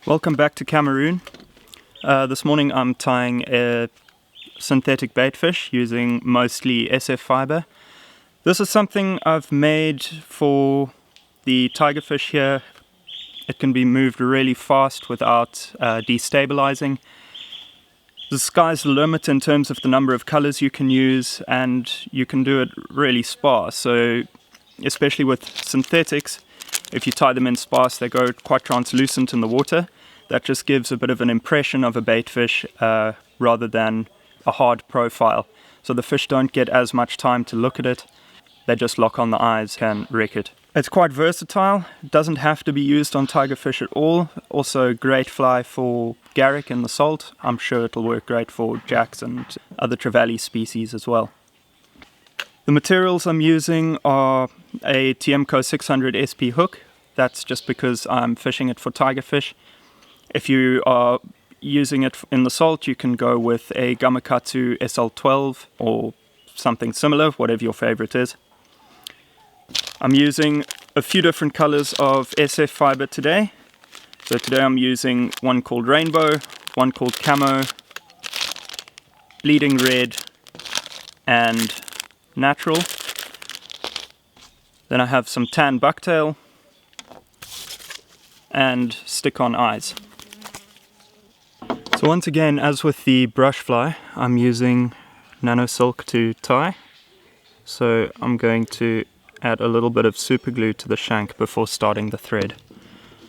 Welcome back to Cameroon. This morning I'm tying a synthetic baitfish using mostly SF fiber. This is something I've made for the tigerfish here. It can be moved really fast without destabilizing. The sky's the limit in terms of the number of colors you can use, and you can do it really sparse. So especially with synthetics, if you tie them in sparse, they go quite translucent in the water. That just gives a bit of an impression of a baitfish rather than a hard profile. So the fish don't get as much time to look at it. They just lock on the eyes and wreck it. It's quite versatile. It doesn't have to be used on tigerfish at all. Also a great fly for garrick in the salt. I'm sure it'll work great for jacks and other trevally species as well. The materials I'm using are a TMCO 600 SP hook. That's just because I'm fishing it for tigerfish. If you are using it in the salt, you can go with a Gamakatsu SL12 or something similar, whatever your favorite is. I'm using a few different colors of SF fiber today. So today I'm using one called Rainbow, one called Camo, Bleeding Red, and Natural. Then I have some tan bucktail and stick-on eyes. So once again, as with the brush fly, I'm using nano silk to tie. So I'm going to add a little bit of super glue to the shank before starting the thread.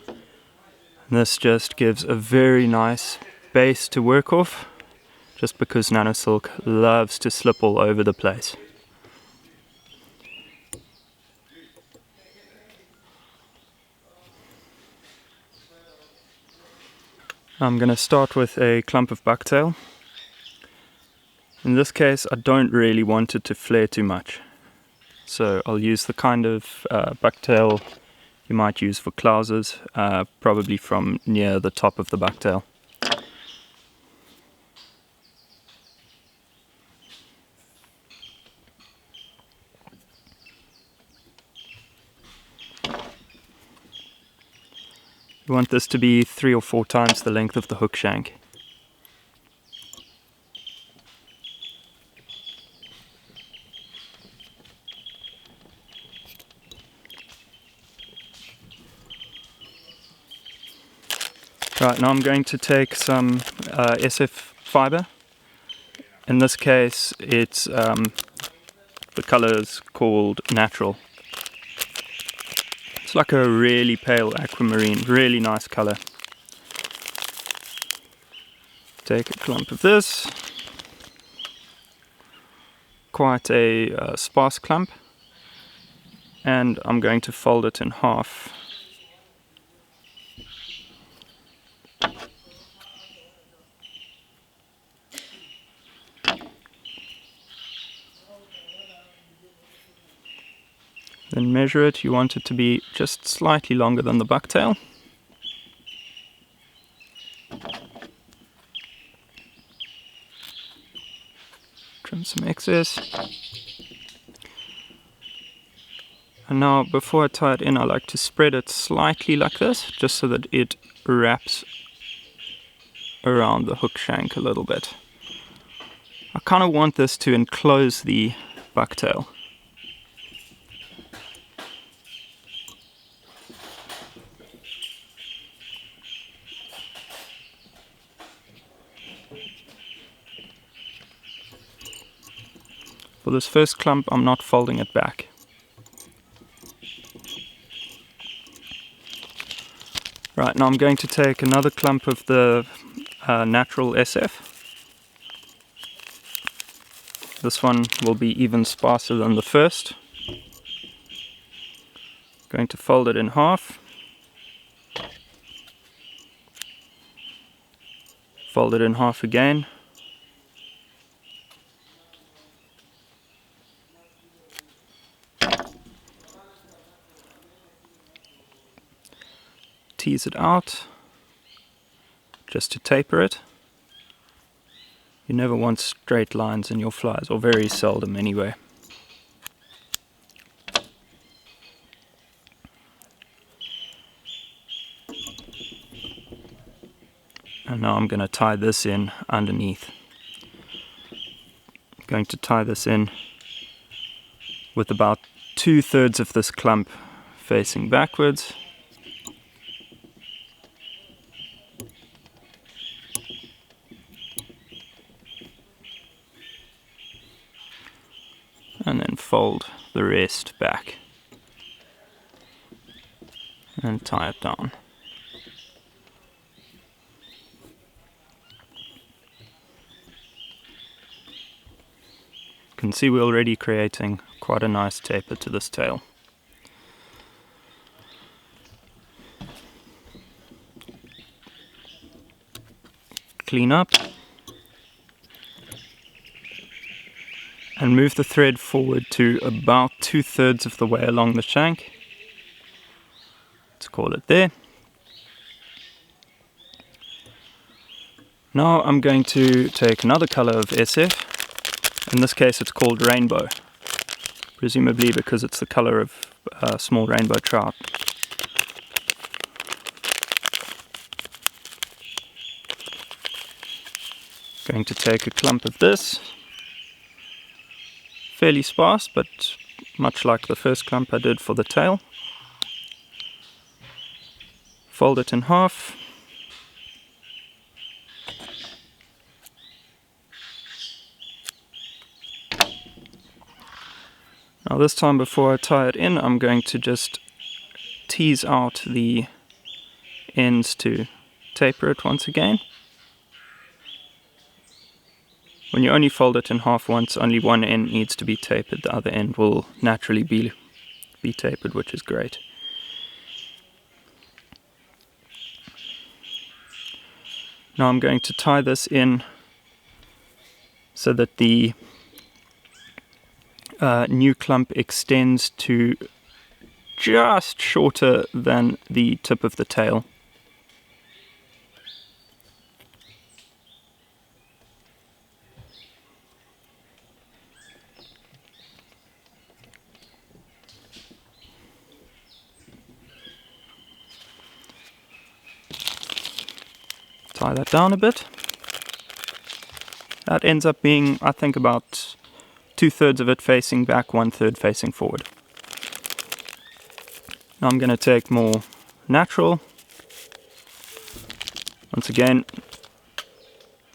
And this just gives a very nice base to work off, just because nano silk loves to slip all over the place. I'm going to start with a clump of bucktail. In this case, I don't really want it to flare too much. So I'll use the kind of bucktail you might use for clousers, probably from near the top of the bucktail. You want this to be 3 or 4 times the length of the hook shank. Right, now I'm going to take some SF fiber. In this case, it's the color is called Natural. It's like a really pale aquamarine, really nice color. Take a clump of this, quite a sparse clump, and I'm going to fold it in half. Then measure it. You want it to be just slightly longer than the bucktail. Trim some excess. And now before I tie it in, I like to spread it slightly like this, just so that it wraps around the hook shank a little bit. I kind of want this to enclose the bucktail. For this first clump, I'm not folding it back. Right, now I'm going to take another clump of the natural SF. This one will be even sparser than the first. Going to fold it in half. Fold it in half again. Tease it out, just to taper it. You never want straight lines in your flies, or very seldom anyway. And now I'm going to tie this in underneath. I'm going to tie this in with about 2/3 of this clump facing backwards. And then fold the rest back and tie it down. You can see we're already creating quite a nice taper to this tail. Clean up and move the thread forward to about 2/3 of the way along the shank. Let's call it there. Now I'm going to take another color of SF. In this case it's called rainbow, presumably because it's the color of small rainbow trout. Going to take a clump of this, fairly sparse, but much like the first clump I did for the tail. Fold it in half. Now this time, before I tie it in, I'm going to just tease out the ends to taper it once again. When you only fold it in half once, only one end needs to be tapered. The other end will naturally be tapered, which is great. Now I'm going to tie this in so that the new clump extends to just shorter than the tip of the tail. Tie that down a bit. That ends up being, I think, about 2/3 of it facing back, 1/3 facing forward. Now I'm going to take more natural. Once again,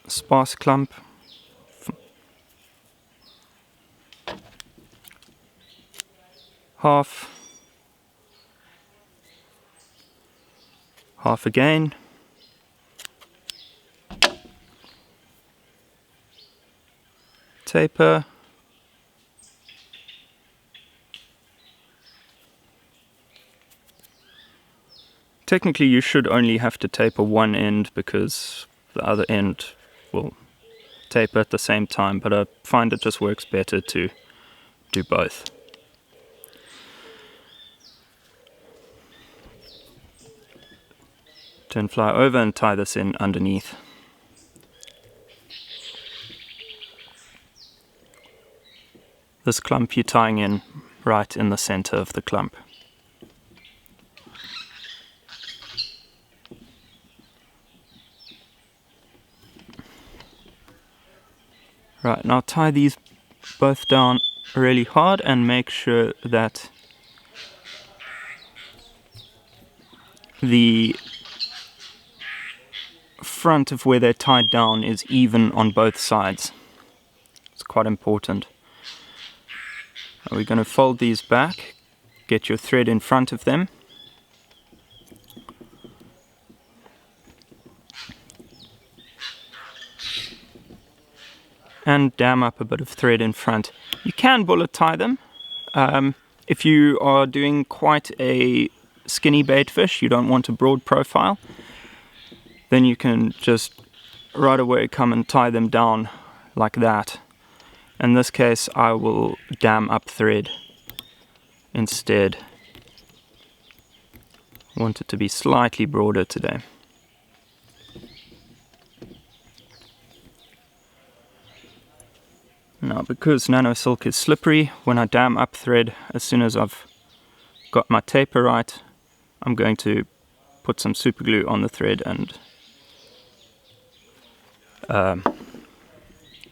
sparse clump. Half. Half again. Taper. Technically you should only have to taper one end because the other end will taper at the same time, but I find it just works better to do both. Turn fly over and tie this in underneath. This clump you're tying in right in the center of the clump. Right, now tie these both down really hard and make sure that the front of where they're tied down is even on both sides. It's quite important. Now we're going to fold these back, get your thread in front of them. And dam up a bit of thread in front. You can bullet tie them. If you are doing quite a skinny baitfish, you don't want a broad profile, then you can just right away come and tie them down like that. In this case, I will dam up thread instead. I want it to be slightly broader today. Now, because nano silk is slippery, when I dam up thread, as soon as I've got my taper right, I'm going to put some super glue on the thread and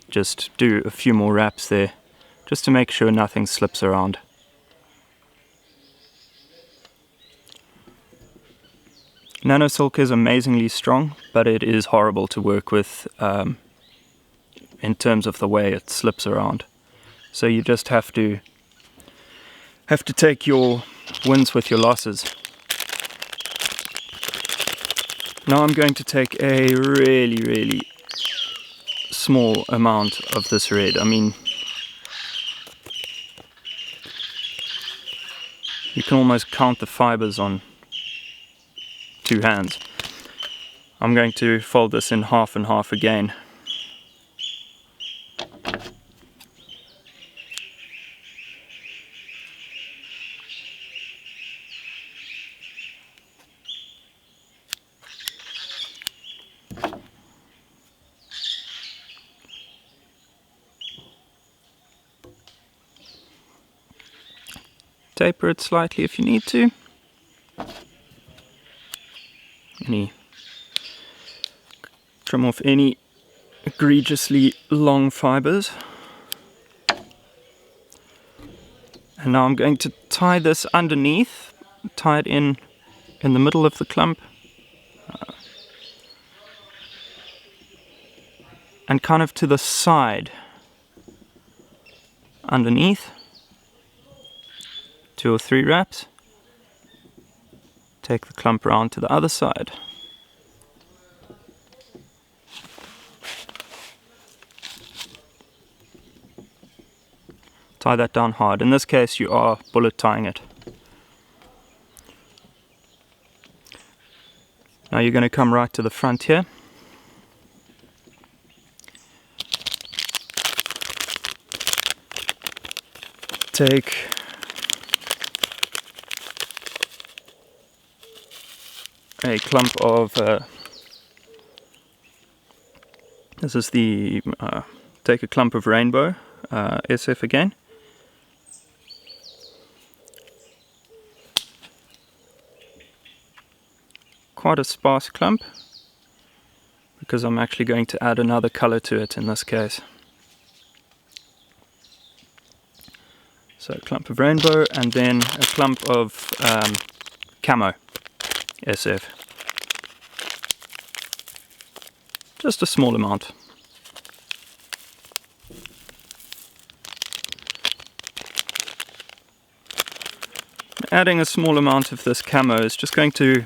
just do a few more wraps there, just to make sure nothing slips around. Nano silk is amazingly strong, but it is horrible to work with in terms of the way it slips around. So you just have to take your wins with your losses. Now I'm going to take a really small amount of this red. I mean, you can almost count the fibers on 2 hands. I'm going to fold this in half and half again. Taper it slightly if you need to. Trim off any egregiously long fibers. And now I'm going to tie this underneath, tie it in the middle of the clump, and kind of to the side underneath. 2 or 3 wraps. Take the clump around to the other side. Tie that down hard. In this case you are bullet tying it. Now you're going to come right to the front here. Take a clump of take a clump of rainbow SF again. Quite a sparse clump, because I'm actually going to add another color to it in this case. So a clump of rainbow and then a clump of camo SF. Just a small amount. Adding a small amount of this camo is just going to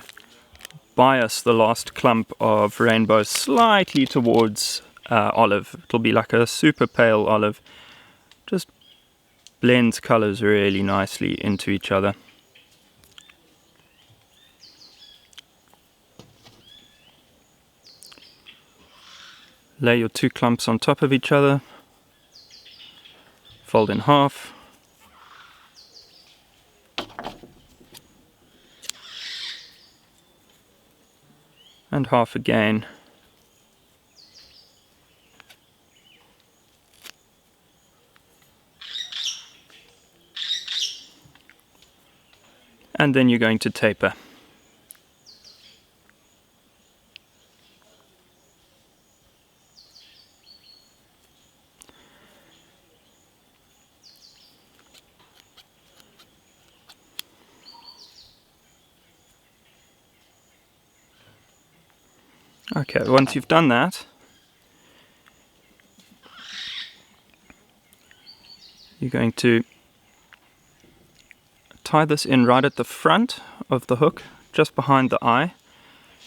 bias the last clump of rainbow slightly towards olive. It'll be like a super pale olive. Just blends colors really nicely into each other. Lay your 2 clumps on top of each other. Fold in half. And half again. And then you're going to taper. Okay, once you've done that, you're going to tie this in right at the front of the hook, just behind the eye.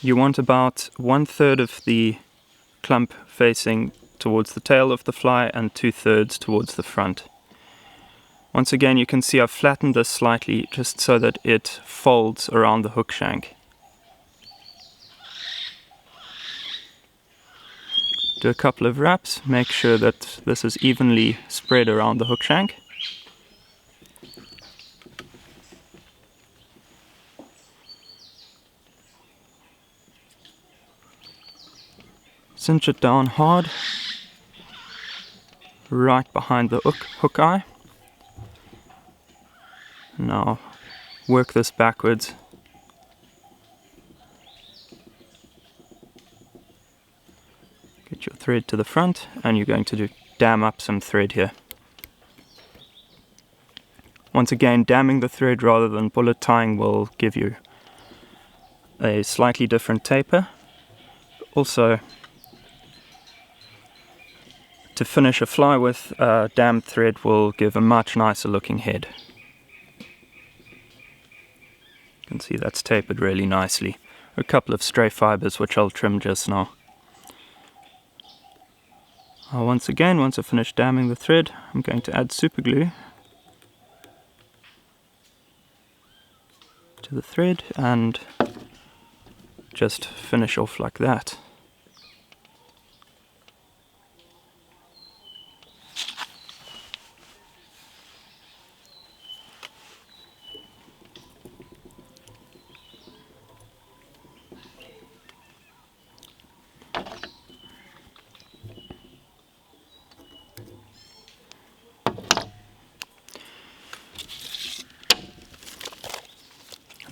You want about 1/3 of the clump facing towards the tail of the fly and 2/3 towards the front. Once again, you can see I've flattened this slightly just so that it folds around the hook shank. Do a couple of wraps, make sure that this is evenly spread around the hook shank. Cinch it down hard, right behind the hook eye. Now work this backwards. Get your thread to the front, and you're going to dam up some thread here. Once again, damming the thread rather than bullet tying will give you a slightly different taper. Also, to finish a fly with, dammed thread will give a much nicer looking head. You can see that's tapered really nicely. A couple of stray fibers which I'll trim just now. Once again, once I've finished damming the thread, I'm going to add super glue to the thread and just finish off like that.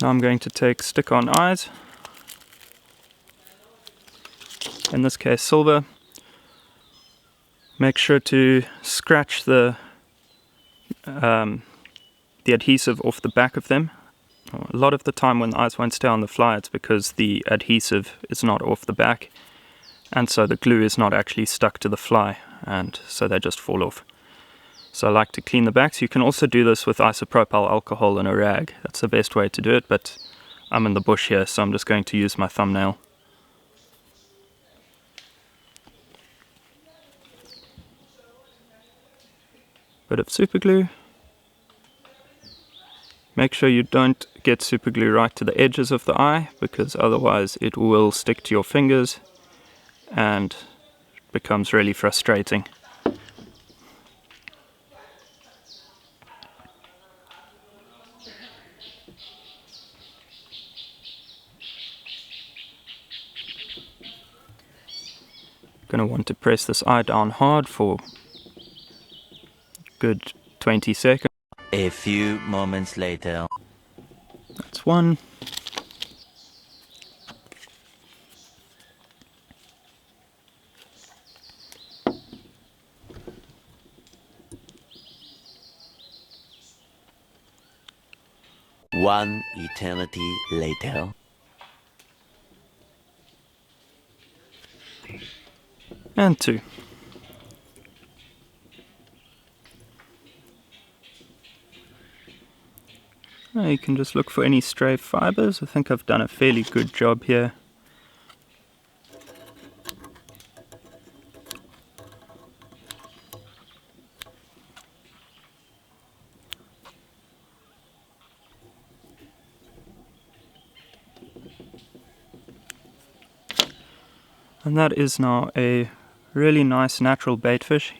Now I'm going to take stick-on eyes, in this case silver. Make sure to scratch the adhesive off the back of them. A lot of the time when the eyes won't stay on the fly, it's because the adhesive is not off the back, and so the glue is not actually stuck to the fly, and so they just fall off. So I like to clean the backs. You can also do this with isopropyl alcohol and a rag. That's the best way to do it, but I'm in the bush here, so I'm just going to use my thumbnail. Bit of super glue. Make sure you don't get super glue right to the edges of the eye, because otherwise it will stick to your fingers and it becomes really frustrating. Going to want to press this eye down hard for a good 20 seconds. A few moments later. That's one. One eternity later. And two. Now you can just look for any stray fibers. I think I've done a fairly good job here. And that is now a really nice natural baitfish.